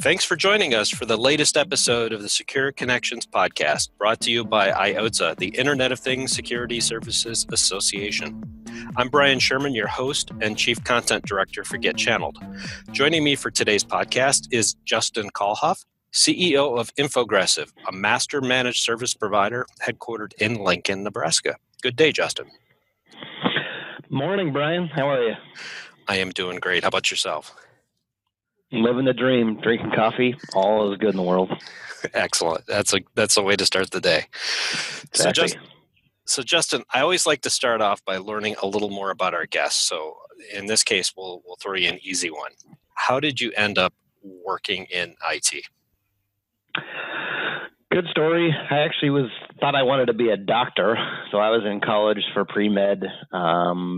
Thanks for joining us for the latest episode of the Secure Connections podcast, brought to you by IOTA, the Internet of Things Security Services Association. I'm Brian Sherman, your host and Chief Content Director for Get Channeled. Joining me for today's podcast is Justin Kallhoff, CEO of Infogressive, a master managed service provider headquartered in Lincoln, Nebraska. Good day, Justin. Morning, Brian. How are you? I am doing great. How about yourself? Living the dream, drinking coffee, all is good in the world. Excellent. That's a way to start the day. Exactly. So Justin, I always like to start off by learning a little more about our guests. So in this case, we'll throw you an easy one. How did you end up working in IT? Good story. I actually thought I wanted to be a doctor. So I was in college for pre-med,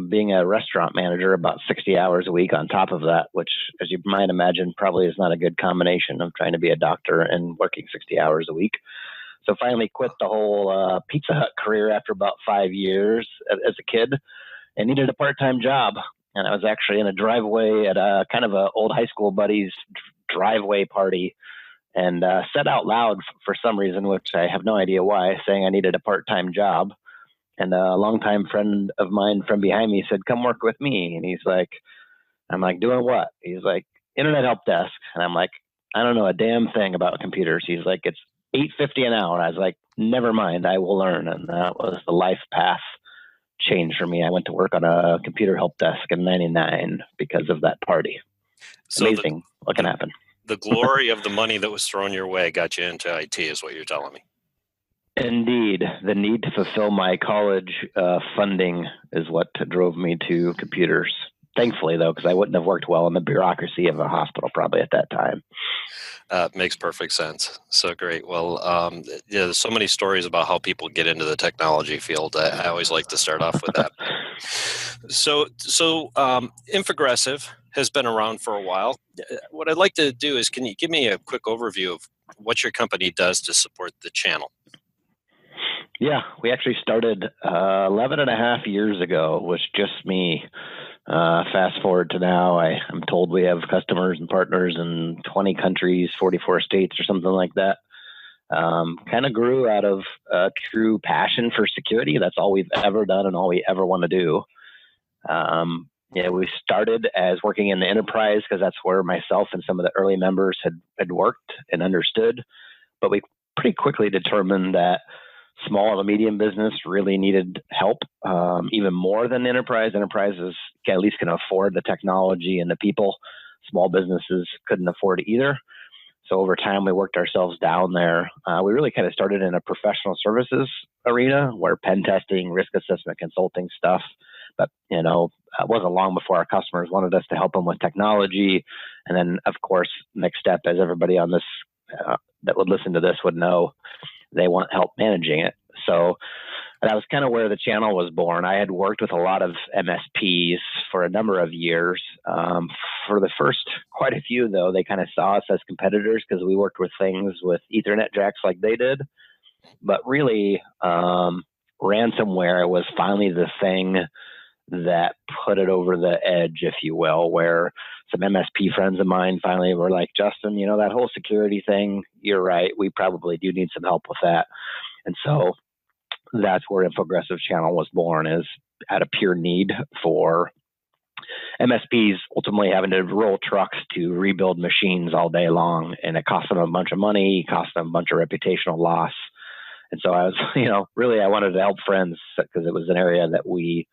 being a restaurant manager about 60 hours a week on top of that, which, as you might imagine, probably is not a good combination of trying to be a doctor and working 60 hours a week. So finally quit the whole Pizza Hut career after about 5 years as a kid and needed a part-time job. And I was actually in a driveway at a kind of a old high school buddy's driveway party and said out loud for some reason, which I have no idea why, saying I needed a part-time job. And a longtime friend of mine from behind me said, "Come work with me." And I'm like, "Doing what?" He's like, "Internet help desk." And I'm like, "I don't know a damn thing about computers." He's like, "It's $8.50 an hour." And I was like, "Never mind, I will learn." And that was the life path change for me. I went to work on a computer help desk in '99 because of that party. So amazing what can happen. The glory of the money that was thrown your way got you into IT is what you're telling me. Indeed. The need to fulfill my college funding is what drove me to computers. Thankfully, though, because I wouldn't have worked well in the bureaucracy of a hospital probably at that time. Makes perfect sense. So great. Well, there's so many stories about how people get into the technology field. I always like to start off with that. So Infogressive has been around for a while. What I'd like to do is, can you give me a quick overview of what your company does to support the channel? Yeah, we actually started 11 and a half years ago. It was just me. Fast forward to now, I'm told we have customers and partners in 20 countries, 44 states or something like that. Kind of grew out of a true passion for security. That's all we've ever done and all we ever want to do. We started as working in the enterprise because that's where myself and some of the early members had worked and understood. But we pretty quickly determined that small and medium business really needed help, even more than enterprise. Enterprises at least can afford the technology and the people. Small businesses couldn't afford it either. So over time, we worked ourselves down there. We really kind of started in a professional services arena where pen testing, risk assessment, consulting stuff. But, it wasn't long before our customers wanted us to help them with technology. And then, of course, next step, as everybody on this that would listen to this would know, they want help managing it. So that was kind of where the channel was born. I had worked with a lot of MSPs for a number of years. For the first quite a few, though, they kind of saw us as competitors because we worked with things with Ethernet jacks like they did. But really, ransomware was finally the thing that put it over the edge, if you will, where some MSP friends of mine finally were like, "Justin, that whole security thing, you're right. We probably do need some help with that." And so that's where Infogressive channel was born, is out of pure need for MSPs ultimately having to roll trucks to rebuild machines all day long. And it cost them a bunch of money, cost them a bunch of reputational loss. And so I was, really I wanted to help friends because it was an area that we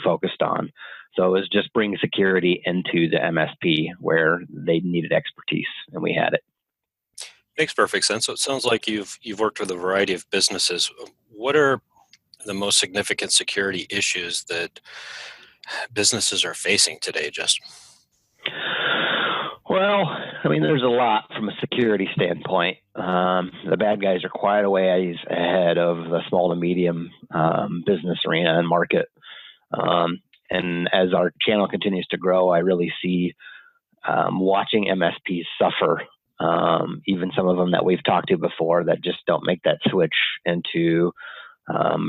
focused on. So it was just bring security into the MSP where they needed expertise, and we had it. Makes perfect sense. So it sounds like you've worked with a variety of businesses. What are the most significant security issues that businesses are facing today, Justin? Well, there's a lot from a security standpoint. The bad guys are quite a ways ahead of the small to medium business arena and market. And as our channel continues to grow, I really see watching MSPs suffer. Even some of them that we've talked to before that just don't make that switch into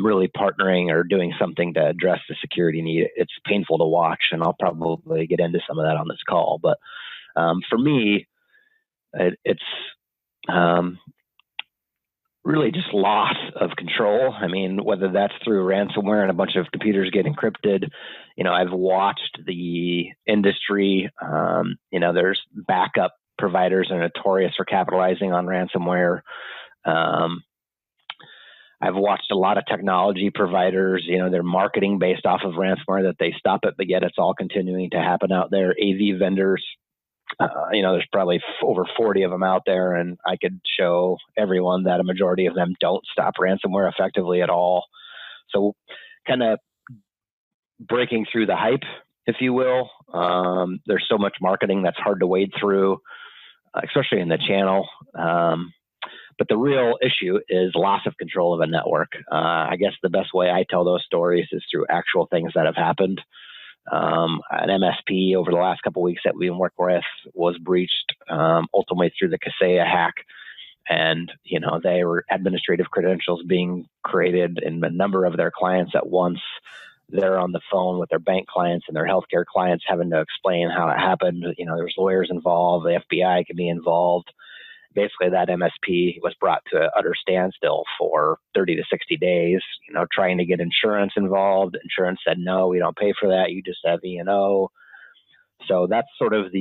really partnering or doing something to address the security need. It's painful to watch, and I'll probably get into some of that on this call. But for me, It's really just loss of control. I mean, whether that's through ransomware and a bunch of computers get encrypted. I've watched the industry. There's backup providers are notorious for capitalizing on ransomware. I've watched a lot of technology providers, they're marketing based off of ransomware that they stop it, but yet it's all continuing to happen out there. AV vendors, there's probably over 40 of them out there, and I could show everyone that a majority of them don't stop ransomware effectively at all. So kind of breaking through the hype, if you will. There's so much marketing that's hard to wade through, especially in the channel. But the real issue is loss of control of a network. I guess the best way I tell those stories is through actual things that have happened. An MSP over the last couple of weeks that we've been working with was breached ultimately through the Kaseya hack. And, they were administrative credentials being created in a number of their clients at once. They're on the phone with their bank clients and their healthcare clients having to explain how it happened. There's lawyers involved. The FBI can be involved. Basically, that MSP was brought to an utter standstill for 30 to 60 days, trying to get insurance involved. Insurance said, no, we don't pay for that. You just have E&O. So that's sort of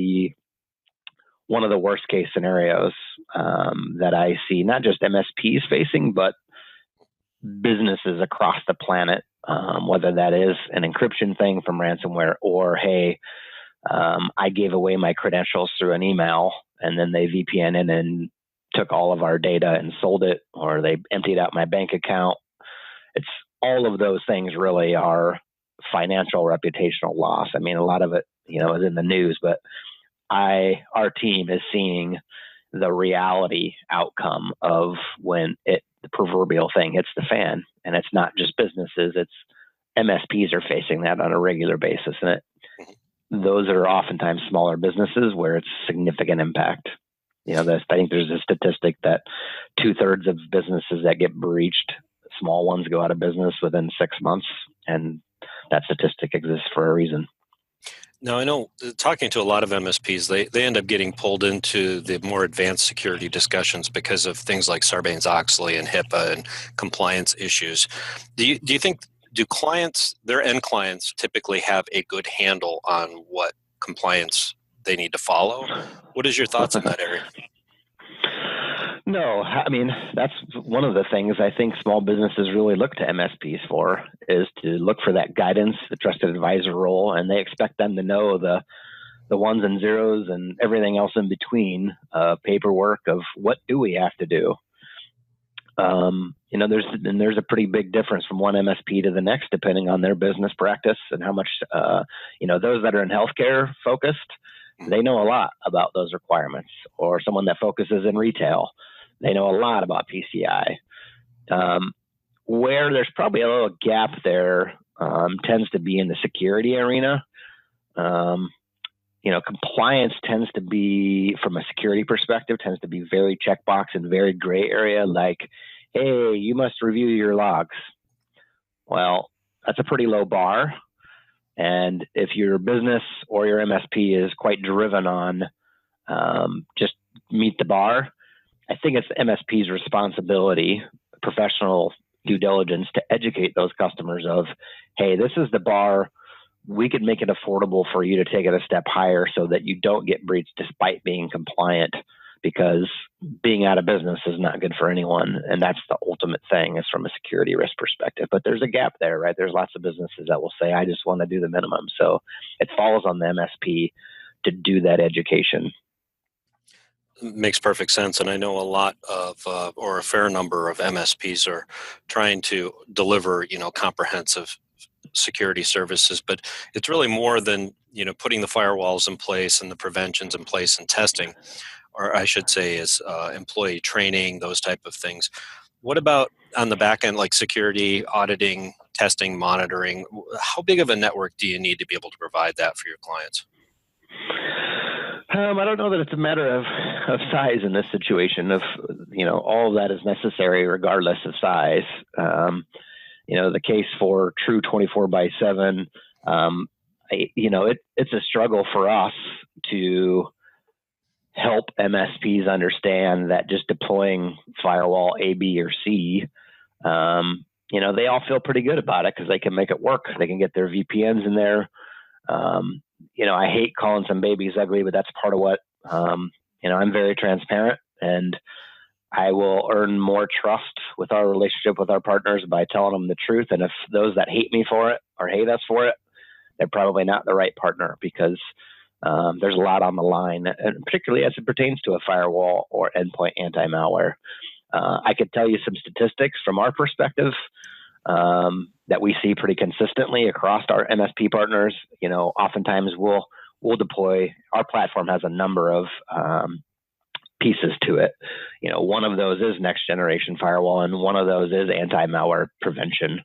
one of the worst case scenarios that I see, not just MSPs facing, but businesses across the planet, whether that is an encryption thing from ransomware or, hey, I gave away my credentials through an email and then they VPN in and took all of our data and sold it, or they emptied out my bank account. It's all of those things really are financial reputational loss. I mean, a lot of it, is in the news, but our team is seeing the reality outcome of when the proverbial thing hits the fan. And it's not just businesses, it's MSPs are facing that on a regular basis. And those are oftentimes smaller businesses where it's significant impact. I think there's a statistic that 2/3 of businesses that get breached, small ones go out of business within 6 months. And that statistic exists for a reason. Now, I know talking to a lot of MSPs, they end up getting pulled into the more advanced security discussions because of things like Sarbanes-Oxley and HIPAA and compliance issues. Do you think their end clients typically have a good handle on what compliance they need to follow? What is your thoughts in that area? No, I mean, that's one of the things I think small businesses really look to MSPs for, is to look for that guidance, the trusted advisor role, and they expect them to know the ones and zeros and everything else in between, paperwork of what do we have to do. There's a pretty big difference from one MSP to the next, depending on their business practice and how much, those that are in healthcare focused, they know a lot about those requirements. Or someone that focuses in retail, they know a lot about PCI. Where there's probably a little gap there tends to be in the security arena. Compliance tends to be, from a security perspective, tends to be very checkbox and very gray area, like, hey, you must review your logs. Well, that's a pretty low bar. And if your business or your MSP is quite driven on just meet the bar, I think it's the MSP's responsibility, professional due diligence, to educate those customers of, hey, this is the bar. We could make it affordable for you to take it a step higher so that you don't get breached despite being compliant, because being out of business is not good for anyone. And that's the ultimate thing, is from a security risk perspective. But there's a gap there, right? There's lots of businesses that will say, I just want to do the minimum. So it falls on the MSP to do that education. Makes perfect sense. And I know a lot of, or a fair number of MSPs are trying to deliver, comprehensive security services, but it's really more than, putting the firewalls in place and the preventions in place and testing, or I should say is employee training, those type of things. What about on the back end, like security, auditing, testing, monitoring? How big of a network do you need to be able to provide that for your clients? I don't know that it's a matter of size in this situation. All of that is necessary regardless of size. The case for true 24/7, it's a struggle for us to help MSPs understand that just deploying firewall A, B, or C, they all feel pretty good about it because they can make it work. They can get their VPNs in there. I hate calling some babies ugly, but that's part of what, I'm very transparent, and I will earn more trust with our relationship with our partners by telling them the truth. And if those that hate me for it or hate us for it, they're probably not the right partner, because there's a lot on the line, and particularly as it pertains to a firewall or endpoint anti-malware. I could tell you some statistics from our perspective that we see pretty consistently across our MSP partners. Oftentimes we'll deploy. Our platform has a number of pieces to it. One of those is next generation firewall, and one of those is anti-malware prevention.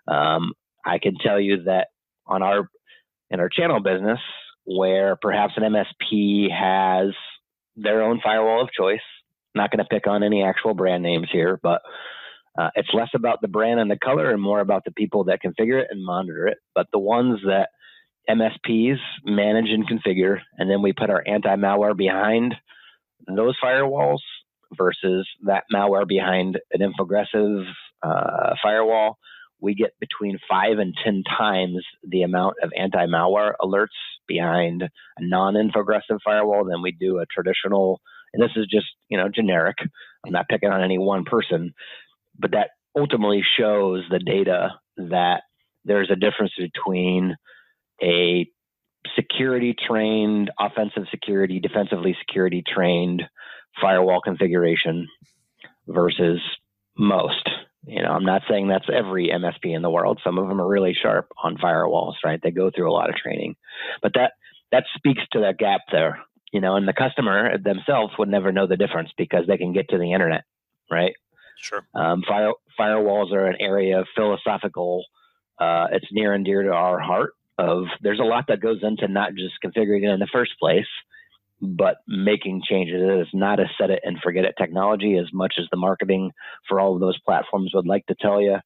I can tell you that in our channel business, where perhaps an MSP has their own firewall of choice, not going to pick on any actual brand names here, but it's less about the brand and the color and more about the people that configure it and monitor it. But the ones that MSPs manage and configure, and then we put our anti-malware behind those firewalls versus that malware behind an Infogressive firewall, we get between 5 and 10 times the amount of anti-malware alerts behind a non-Infogressive firewall than we do a traditional. And this is just, generic. I'm not picking on any one person, but that ultimately shows the data that there's a difference between a security trained, offensive security, defensively security trained firewall configuration versus most. I'm not saying that's every MSP in the world. Some of them are really sharp on firewalls, right? They go through a lot of training, but that speaks to that gap there, and the customer themselves would never know the difference because they can get to the internet, right? Sure. Firewalls are an area of philosophical, it's near and dear to our heart. There's a lot that goes into not just configuring it in the first place, but making changes. It is not a set it and forget it technology as much as the marketing for all of those platforms would like to tell you.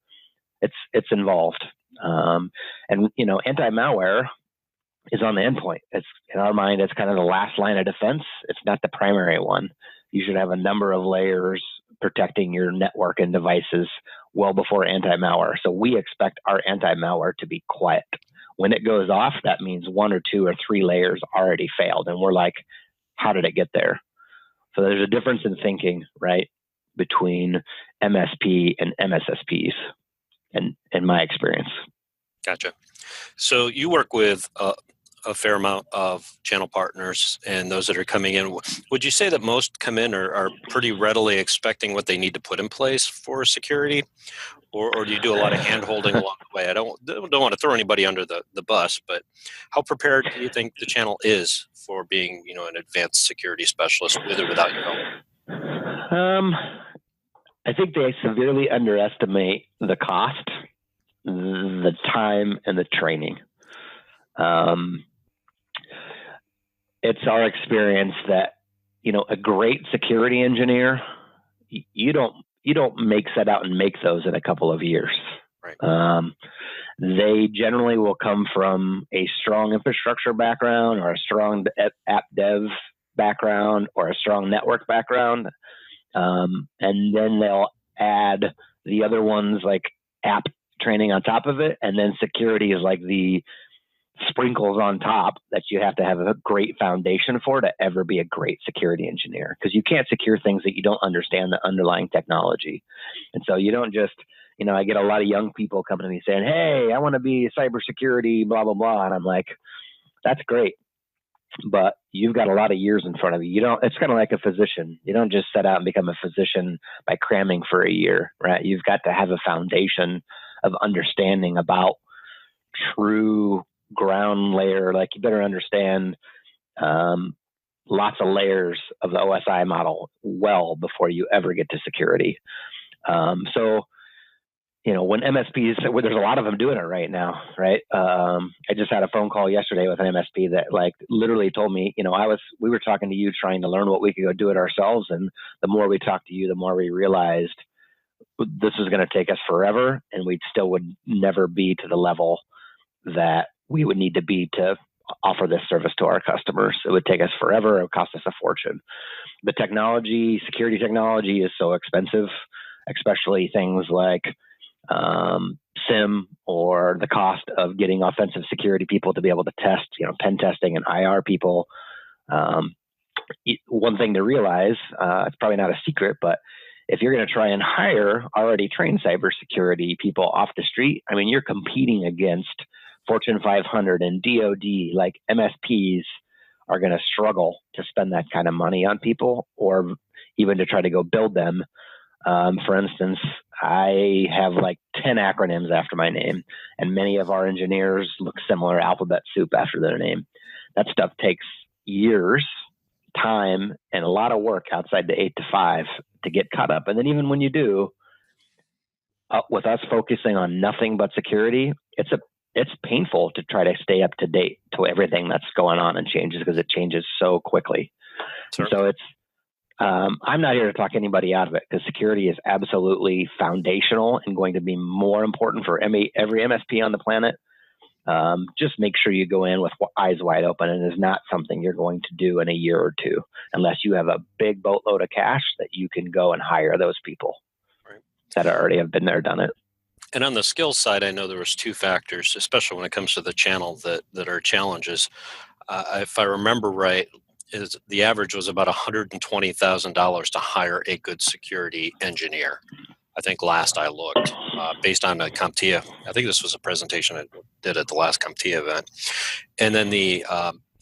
It's involved. And anti-malware is on the endpoint. It's, in our mind, it's kind of the last line of defense. It's not the primary one. You should have a number of layers protecting your network and devices well before anti-malware. So we expect our anti-malware to be quiet. When it goes off, that means 1 or 2 or 3 layers already failed. And we're like, how did it get there? So there's a difference in thinking, right, between MSP and MSSPs, in my experience. Gotcha. So you work with a fair amount of channel partners and those that are coming in. Would you say that most come in are pretty readily expecting what they need to put in place for security? Or do you do a lot of hand-holding along the way? I don't want to throw anybody under the bus, but how prepared do you think the channel is for being, an advanced security specialist with or without your help? I think they severely underestimate the cost, the time, and the training. It's our experience that, a great security engineer, you don't set out and make those in a couple of years. Right. They generally will come from a strong infrastructure background or a strong app dev background or a strong network background. And then they'll add the other ones like app training on top of it. And then security is like the sprinkles on top that you have to have a great foundation for to ever be a great security engineer, because you can't secure things that you don't understand the underlying technology. And so you don't just, I get a lot of young people coming to me saying, hey, I want to be cybersecurity, blah, blah, blah. And I'm like, that's great, but you've got a lot of years in front of you. It's kind of like a physician. You don't just set out and become a physician by cramming for a year, right? You've got to have a foundation of understanding about true ground layer. Like, you better understand lots of layers of the OSI model well before you ever get to security. So when MSPs, there's a lot of them doing it right now, right? I just had a phone call yesterday with an MSP that literally told me, we were talking to you trying to learn what we could go do it ourselves. And the more we talked to you, the more we realized this is going to take us forever. And we still would never be to the level that we would need to be to offer this service to our customers. It would take us forever. It would cost us a fortune. The technology, security technology, is so expensive, especially things like SIM, or the cost of getting offensive security people to be able to test, pen testing and IR people. One thing to realize, it's probably not a secret, but if you're going to try and hire already trained cybersecurity people off the street, I mean, you're competing against Fortune 500 and DoD. Like, MSPs are going to struggle to spend that kind of money on people, or even to try to go build them. For instance, I have like 10 acronyms after my name, and many of our engineers look similar, alphabet soup after their name. That stuff takes years, time, and a lot of work outside the 8 to 5 to get caught up. And then even when you do, with us focusing on nothing but security, it's painful to try to stay up to date to everything that's going on and changes, because it changes so quickly. Sure. So it's I'm not here to talk anybody out of it, because security is absolutely foundational and going to be more important for every MSP on the planet. Just make sure you go in with eyes wide open, and it's not something you're going to do in a year or two, unless you have a big boatload of cash that you can go and hire those people that already have been there, done it. And on the skills side, I know there was 2 factors, especially when it comes to the channel, that are challenges. If I remember right, is the average was about $120,000 to hire a good security engineer. I think last I looked, based on a CompTIA. I think this was a presentation I did at the last CompTIA event. And then the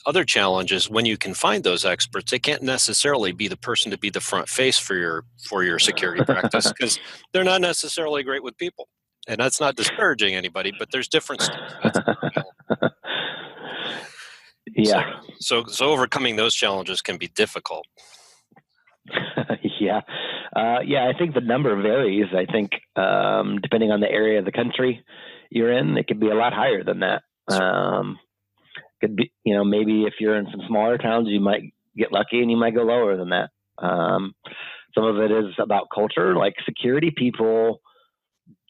other challenge is, when you can find those experts, they can't necessarily be the person to be the front face for your security practice, because they're not necessarily great with people. And that's not disparaging anybody, but there's different skill sets. Yeah. So overcoming those challenges can be difficult. Yeah. I think the number varies. I think depending on the area of the country you're in, it could be a lot higher than that. Could be, maybe if you're in some smaller towns, you might get lucky and you might go lower than that. Some of it is about culture. Like, security people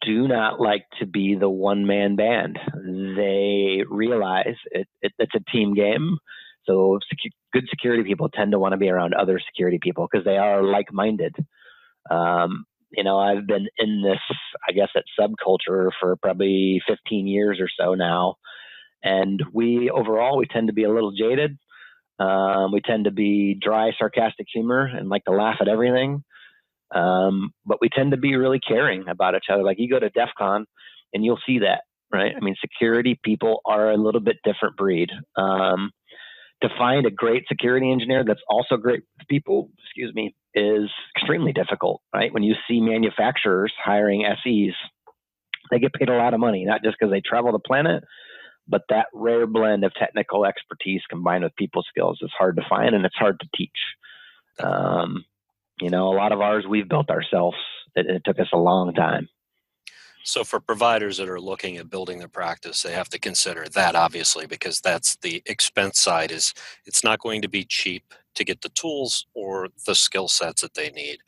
do not like to be the one-man band. They realize it's a team game. So good security people tend to want to be around other security people, because they are like-minded. I've been in this, I guess, at subculture for probably 15 years or so now. And we tend to be a little jaded. We tend to be dry, sarcastic humor and like to laugh at everything. But we tend to be really caring about each other. Like, you go to DEF CON and you'll see that, right? I mean, security people are a little bit different breed. To find a great security engineer that's also great with people, is extremely difficult, right? When you see manufacturers hiring SEs, they get paid a lot of money, not just because they travel the planet, but that rare blend of technical expertise combined with people skills is hard to find, and it's hard to teach. A lot of ours we've built ourselves. It took us a long time. So for providers that are looking at building their practice, they have to consider that, obviously, because that's the expense side. It's not going to be cheap to get the tools or the skill sets that they need.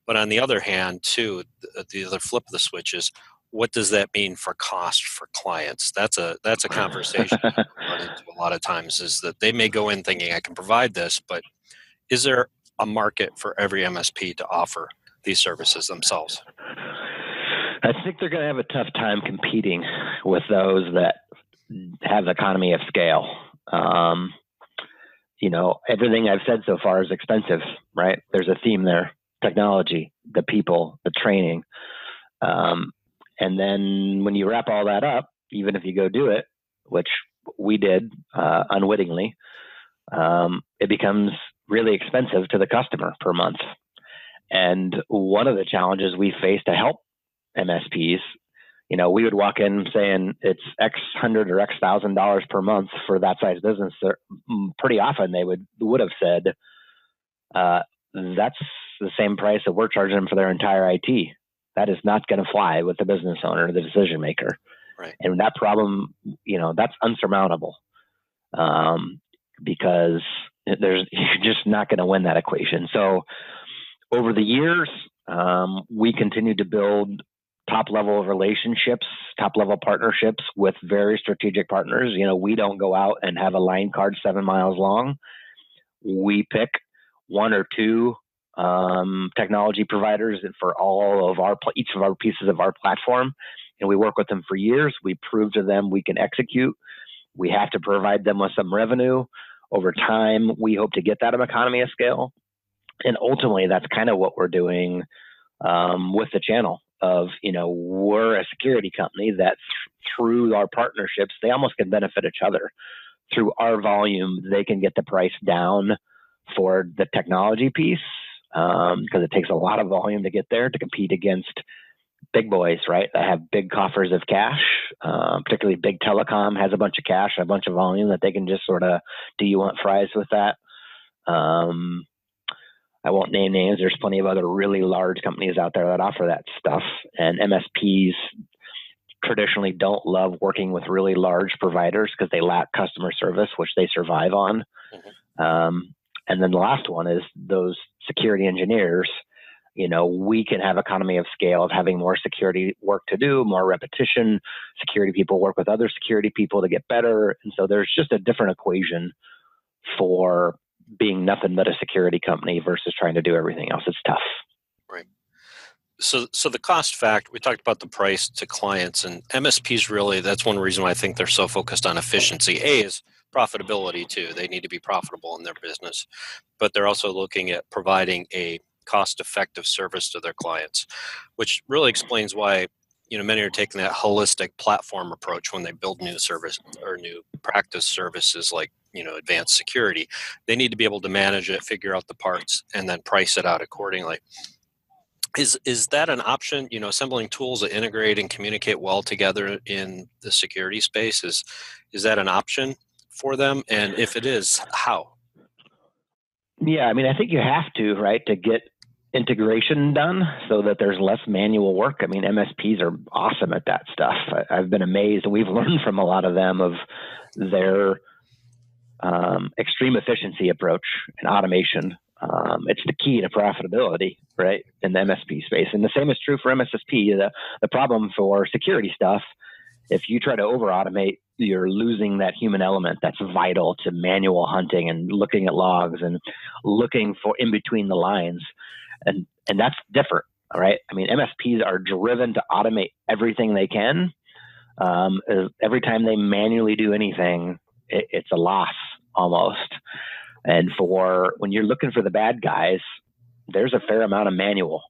But on the other hand, too, the other flip of the switch is, what does that mean for cost for clients? That's a conversation I run into a lot of times, is that they may go in thinking, I can provide this, but is there a market for every MSP to offer these services themselves? I think they're going to have a tough time competing with those that have economy of scale. Everything I've said so far is expensive, right? There's a theme there: technology, the people, the training. And then when you wrap all that up, even if you go do it, which we did unwittingly, it becomes really expensive to the customer per month. And one of the challenges we face to help MSPs, we would walk in saying it's X hundred or X $1,000 per month for that size business. Pretty often they would have said, that's the same price that we're charging them for their entire IT. That is not going to fly with the business owner, the decision maker. Right. And that problem, that's unsurmountable, because you're just not going to win that equation. So over the years, we continued to build top level relationships, top level partnerships with very strategic partners. We don't go out and have a line card 7 miles long. We pick one or two technology providers for each of our pieces of our platform, and we work with them for years. We prove to them we can execute. We have to provide them with some revenue over time. We hope to get that economy of scale, and ultimately, that's kind of what we're doing with the channel. We're a security company that through our partnerships, they almost can benefit each other. Through our volume, they can get the price down for the technology piece because it takes a lot of volume to get there to compete against big boys, right? That have big coffers of cash, particularly big telecom has a bunch of cash, a bunch of volume that they can just sort of, do you want fries with that? I won't name names. There's plenty of other really large companies out there that offer that stuff. And MSPs traditionally don't love working with really large providers because they lack customer service, which they survive on. Mm-hmm. And then the last one is those security engineers. We can have economy of scale of having more security work to do, more repetition. Security people work with other security people to get better. And so there's just a different equation for being nothing but a security company versus trying to do everything else. It's tough. Right. So the cost factor, we talked about the price to clients, and MSPs really, that's one reason why I think they're so focused on efficiency. A is profitability too. They need to be profitable in their business, but they're also looking at providing a cost-effective service to their clients, which really explains why many are taking that holistic platform approach when they build new service or new practice services like advanced security. They need to be able to manage it, figure out the parts, and then price it out accordingly. Is that an option? Assembling tools that integrate and communicate well together in the security space, is that an option for them? And if it is, how? Yeah, I think you have to, right, to get integration done so that there's less manual work. MSPs are awesome at that stuff. I've been amazed, and we've learned from a lot of them of their extreme efficiency approach and automation. It's the key to profitability, right, in the MSP space. And the same is true for MSSP. The problem for security stuff, if you try to over-automate, you're losing that human element that's vital to manual hunting and looking at logs and looking for in between the lines. And that's different, all right? MSPs are driven to automate everything they can. Every time they manually do anything, it's a loss almost. And for when you're looking for the bad guys, there's a fair amount of manual.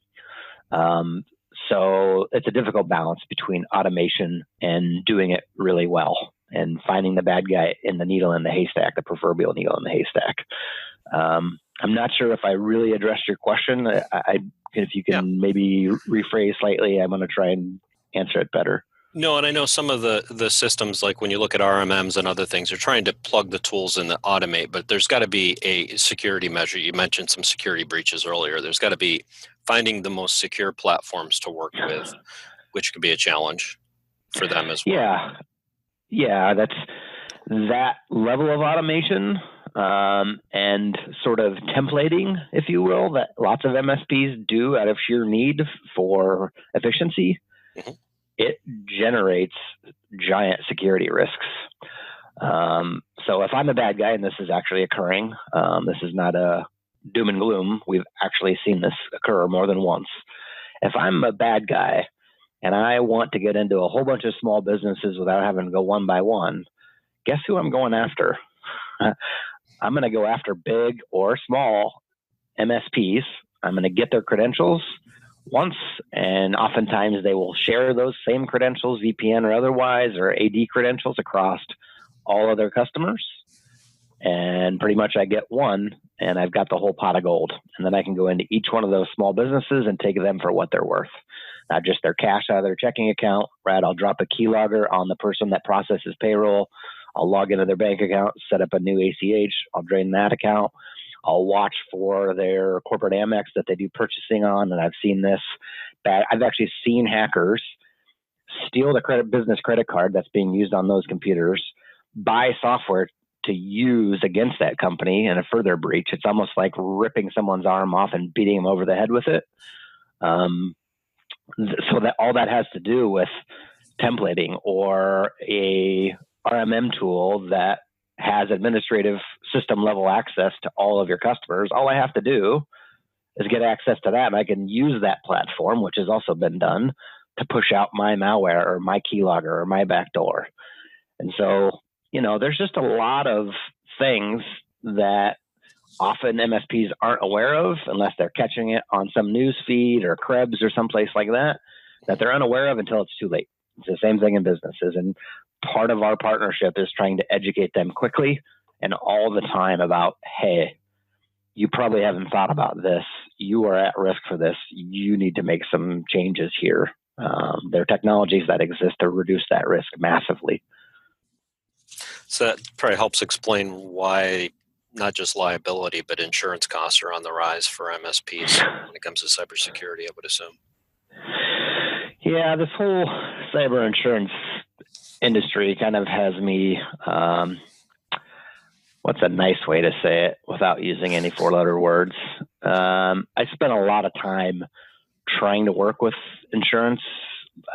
So it's a difficult balance between automation and doing it really well and finding the bad guy in the needle in the haystack, the proverbial needle in the haystack. I'm not sure if I really addressed your question. If you can maybe rephrase slightly, I'm going to try and answer it better. No, and I know some of the systems, like when you look at RMMs and other things, they're trying to plug the tools in to automate, but there's got to be a security measure. You mentioned some security breaches earlier. There's got to be finding the most secure platforms to work with, which could be a challenge for them as well. Yeah, that's that level of automation and sort of templating, if you will, that lots of MSPs do out of sheer need for efficiency. Mm-hmm. It generates giant security risks. So if I'm a bad guy, and this is actually occurring, this is not a doom and gloom. We've actually seen this occur more than once. If I'm a bad guy and I want to get into a whole bunch of small businesses without having to go one by one, guess who I'm going after? I'm going to go after big or small MSPs. I'm going to get their credentials once, and oftentimes they will share those same credentials, VPN or otherwise, or AD credentials across all of their customers. And pretty much I get one, and I've got the whole pot of gold. And then I can go into each one of those small businesses and take them for what they're worth. Not just their cash out of their checking account, right? I'll drop a keylogger on the person that processes payroll. I'll log into their bank account, set up a new ACH. I'll drain that account. I'll watch for their corporate Amex that they do purchasing on, and I've seen this. I've actually seen hackers steal the business credit card that's being used on those computers, buy software to use against that company in a further breach. It's almost like ripping someone's arm off and beating them over the head with it. So that all that has to do with templating or a RMM tool that has administrative system level access to all of your customers. All I have to do is get access to that, and I can use that platform, which has also been done, to push out my malware or my keylogger or my backdoor. And so, there's just a lot of things that often MSPs aren't aware of unless they're catching it on some news feed or Krebs or someplace like that they're unaware of until it's too late. It's the same thing in businesses. And part of our partnership is trying to educate them quickly and all the time about, hey, you probably haven't thought about this. You are at risk for this. You need to make some changes here. There are technologies that exist to reduce that risk massively. So that probably helps explain why not just liability, but insurance costs are on the rise for MSPs when it comes to cybersecurity, I would assume. Yeah, this whole cyber insurance industry kind of has me, what's a nice way to say it without using any four-letter words? I spent a lot of time trying to work with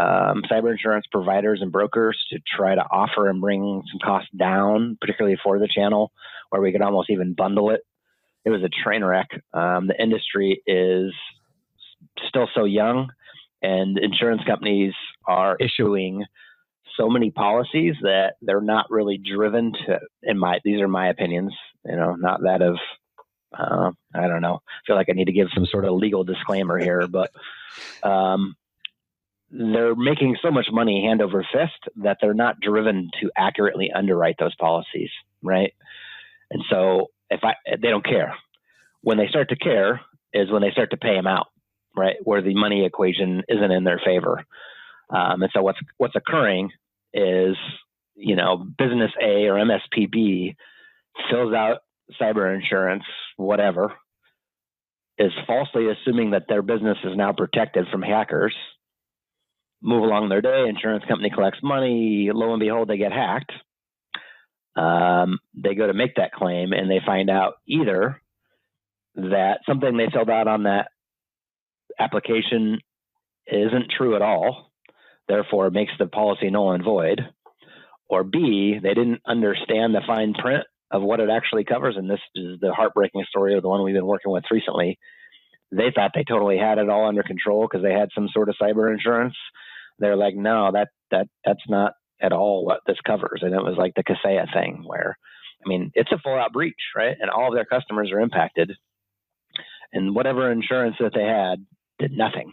cyber insurance providers and brokers to try to offer and bring some costs down, particularly for the channel, where we could almost even bundle it. It was a train wreck. The industry is still so young, and insurance companies are issuing so many policies that they're not really driven to, these are my opinions, not that of, I don't know. I feel like I need to give some sort of legal disclaimer here, but they're making so much money hand over fist that they're not driven to accurately underwrite those policies, right? And so they don't care. When they start to care is when they start to pay them out, right? Where the money equation isn't in their favor. And so what's occurring is, business A or MSP B fills out cyber insurance, whatever, is falsely assuming that their business is now protected from hackers, move along their day, insurance company collects money, lo and behold, they get hacked. They go to make that claim and they find out either that something they filled out on that application isn't true at all, therefore it makes the policy null and void, or B, they didn't understand the fine print of what it actually covers. And this is the heartbreaking story of the one we've been working with recently. They thought they totally had it all under control because they had some sort of cyber insurance. They're like, no, that's not at all what this covers. And it was like the Kaseya thing where, it's a full out breach, right? And all of their customers are impacted. And whatever insurance that they had did nothing.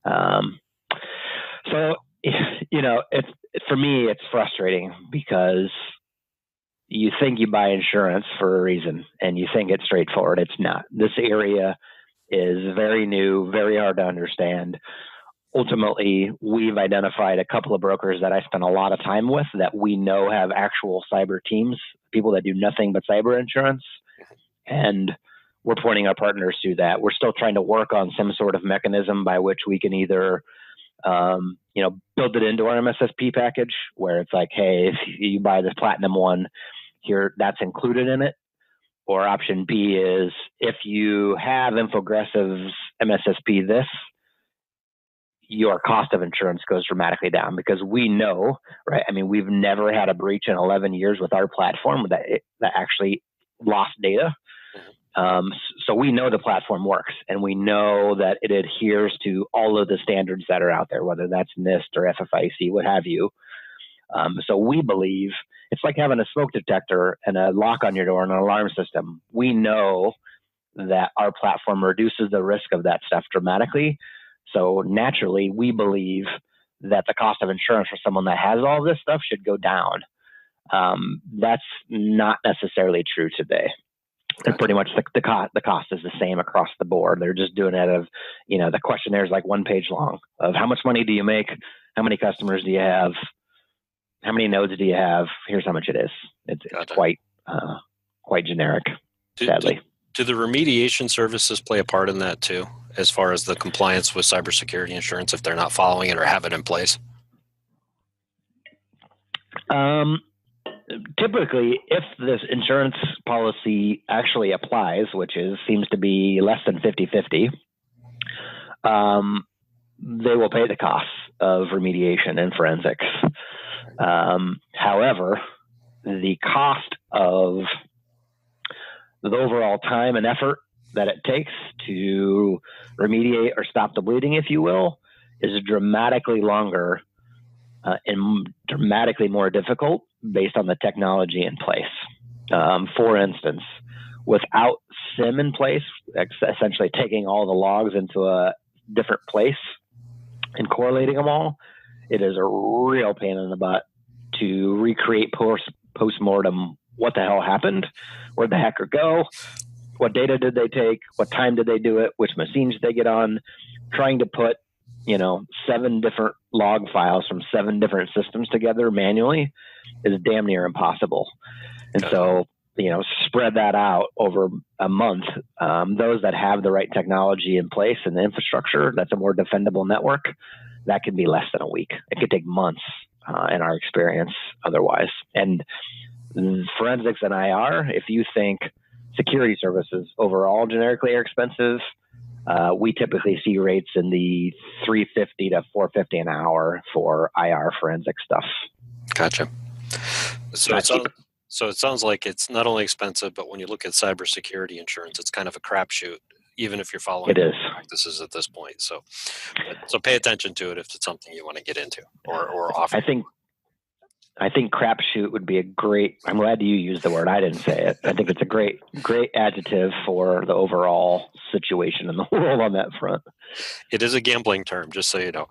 So, for me, it's frustrating because you think you buy insurance for a reason and you think it's straightforward. It's not. This area is very new, very hard to understand. Ultimately, we've identified a couple of brokers that I spent a lot of time with that we know have actual cyber teams, people that do nothing but cyber insurance. And we're pointing our partners to that. We're still trying to work on some sort of mechanism by which we can either, build it into our MSSP package where it's like, hey, if you buy this platinum one here, that's included in it. Or option B is if you have Infogressive's MSSP this, your cost of insurance goes dramatically down because we know, right? We've never had a breach in 11 years with our platform that actually lost data. So we know the platform works and we know that it adheres to all of the standards that are out there, whether that's NIST or FFIEC, what have you. So we believe it's like having a smoke detector and a lock on your door and an alarm system. We know that our platform reduces the risk of that stuff dramatically. So naturally, we believe that the cost of insurance for someone that has all this stuff should go down. That's not necessarily true today. And pretty much the cost is the same across the board. They're just doing it of, the questionnaire is like 1 page long of how much money do you make? How many customers do you have? How many nodes do you have? Here's how much it is. It's quite generic, sadly. Do the remediation services play a part in that too, as far as the compliance with cybersecurity insurance if they're not following it or have it in place? Typically, if this insurance policy actually applies, which seems to be less than 50-50, they will pay the costs of remediation and forensics. However, the cost of the overall time and effort that it takes to remediate or stop the bleeding, if you will, is dramatically longer and dramatically more difficult based on the technology in place. For instance, without SIM in place, essentially taking all the logs into a different place and correlating them all, it is a real pain in the butt to recreate post-mortem what the hell happened, where'd the hacker go, what data did they take, what time did they do it, which machines did they get on, trying to put 7 different log files from 7 different systems together manually is damn near impossible. And so, spread that out over a month. Those that have the right technology in place and the infrastructure, that's a more defendable network, that could be less than a week. It could take months in our experience otherwise. And forensics and IR, if you think security services overall generically are expensive, we typically see rates in the $350 to $450 an hour for IR forensic stuff. Gotcha. So it sounds like it's not only expensive, but when you look at cybersecurity insurance, it's kind of a crapshoot, even if you're following practices at this point. So pay attention to it if it's something you want to get into or offer. I think crapshoot would be I'm glad you used the word. I didn't say it. I think it's a great adjective for the overall situation in the world on that front. It is a gambling term, just so you know.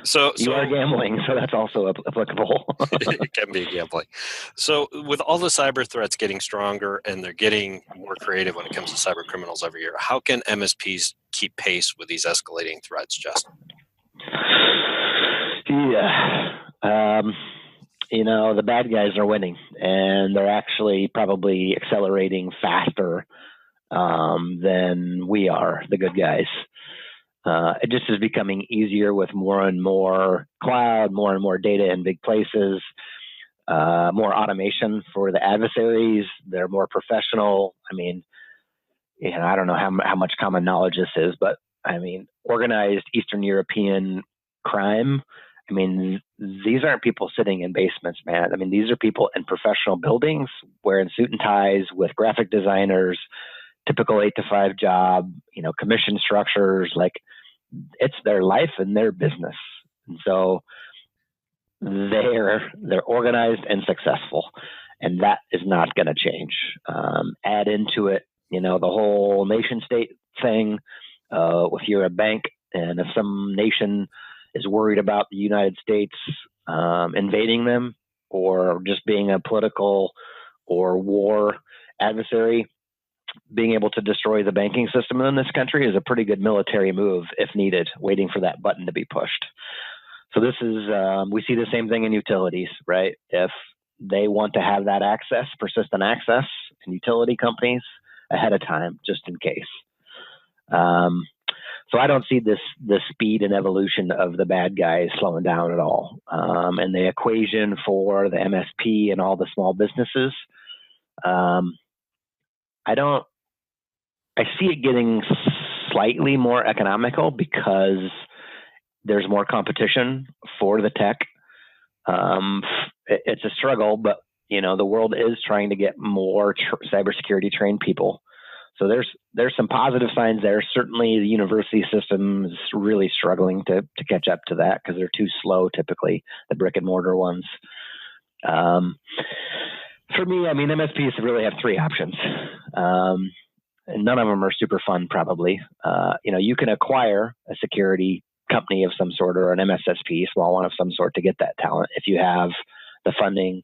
So you are gambling, so that's also applicable. It can be gambling. So with all the cyber threats getting stronger and they're getting more creative when it comes to cyber criminals every year, how can MSPs keep pace with these escalating threats, Justin? Yeah. The bad guys are winning, and they're actually probably accelerating faster than we are, the good guys. It just is becoming easier with more and more cloud, more and more data in big places, more automation for the adversaries. They're more professional. I don't know how much common knowledge this is, but organized Eastern European crime. These aren't people sitting in basements, man. These are people in professional buildings wearing suit and ties with graphic designers, typical 8-to-5 job, commission structures. Like, it's their life and their business. And so they're organized and successful, and that is not going to change. Add into it, the whole nation state thing. If you're a bank and if some nation is worried about the United States invading them or just being a political or war adversary, being able to destroy the banking system in this country is a pretty good military move if needed, waiting for that button to be pushed. So this is, we see the same thing in utilities, right? If they want to have that access, persistent access in utility companies ahead of time, just in case. So I don't see the speed and evolution of the bad guys slowing down at all. And the equation for the MSP and all the small businesses, I see it getting slightly more economical because there's more competition for the tech. It's a struggle, but the world is trying to get more cybersecurity trained people. So there's some positive signs there. Certainly, the university system is really struggling to catch up to that because they're too slow, typically, the brick and mortar ones. For me, MSPs really have 3 options. And none of them are super fun, probably. You can acquire a security company of some sort or an MSSP, small one of some sort, to get that talent if you have the funding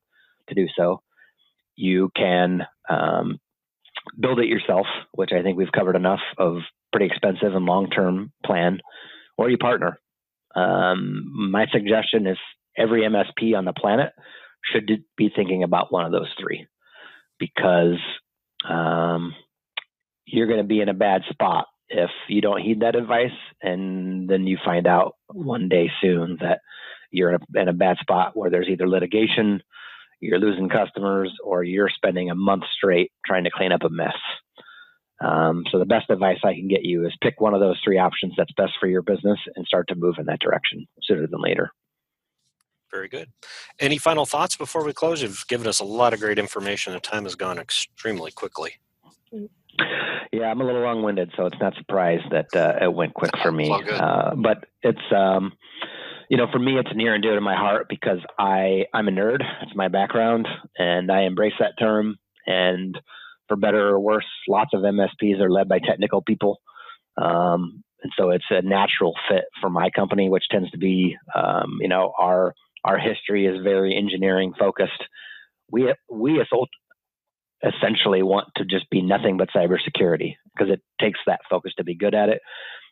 to do so. You can build it yourself, which I think we've covered enough of pretty expensive and long-term plan, or you partner. My suggestion is every MSP on the planet should be thinking about one of those 3 because you're going to be in a bad spot if you don't heed that advice, and then you find out one day soon that you're in a bad spot where there's either litigation, you're losing customers, or you're spending a month straight trying to clean up a mess. So the best advice I can get you is pick one of those three options that's best for your business and start to move in that direction sooner than later. Very good. Any final thoughts before we close? You've given us a lot of great information. The time has gone extremely quickly. Yeah, I'm a little long-winded, so it's not surprised that it went quick for me. But it's, for me, it's near and dear to my heart because I'm a nerd. It's my background, and I embrace that term. And for better or worse, lots of MSPs are led by technical people. And so it's a natural fit for my company, which tends to be, our history is very engineering focused. We essentially want to just be nothing but cybersecurity because it takes that focus to be good at it.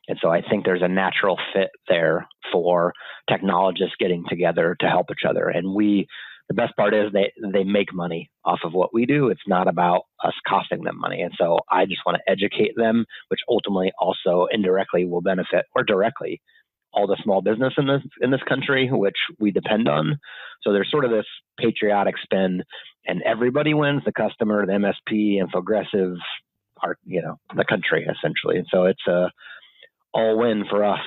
And so I think there's a natural fit there for technologists getting together to help each other. And the best part is they make money off of what we do. It's not about us costing them money. And so I just want to educate them, which ultimately also indirectly will benefit, or directly, all the small business in this country, which we depend on. So there's sort of this patriotic spin, and everybody wins: the customer, the MSP, Infogressive, the country, essentially. And so it's a all win for us.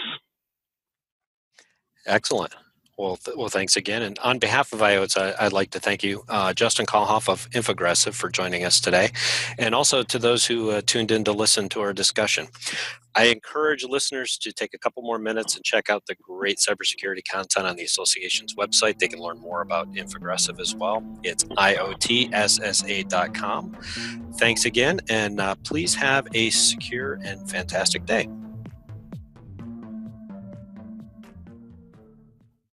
Excellent. Well, thanks again. And on behalf of IOTA, I'd like to thank you, Justin Kallhoff of Infogressive, for joining us today, and also to those who tuned in to listen to our discussion. I encourage listeners to take a couple more minutes and check out the great cybersecurity content on the association's website. They can learn more about Infogressive as well. It's iotssa.com. Thanks again, and please have a secure and fantastic day.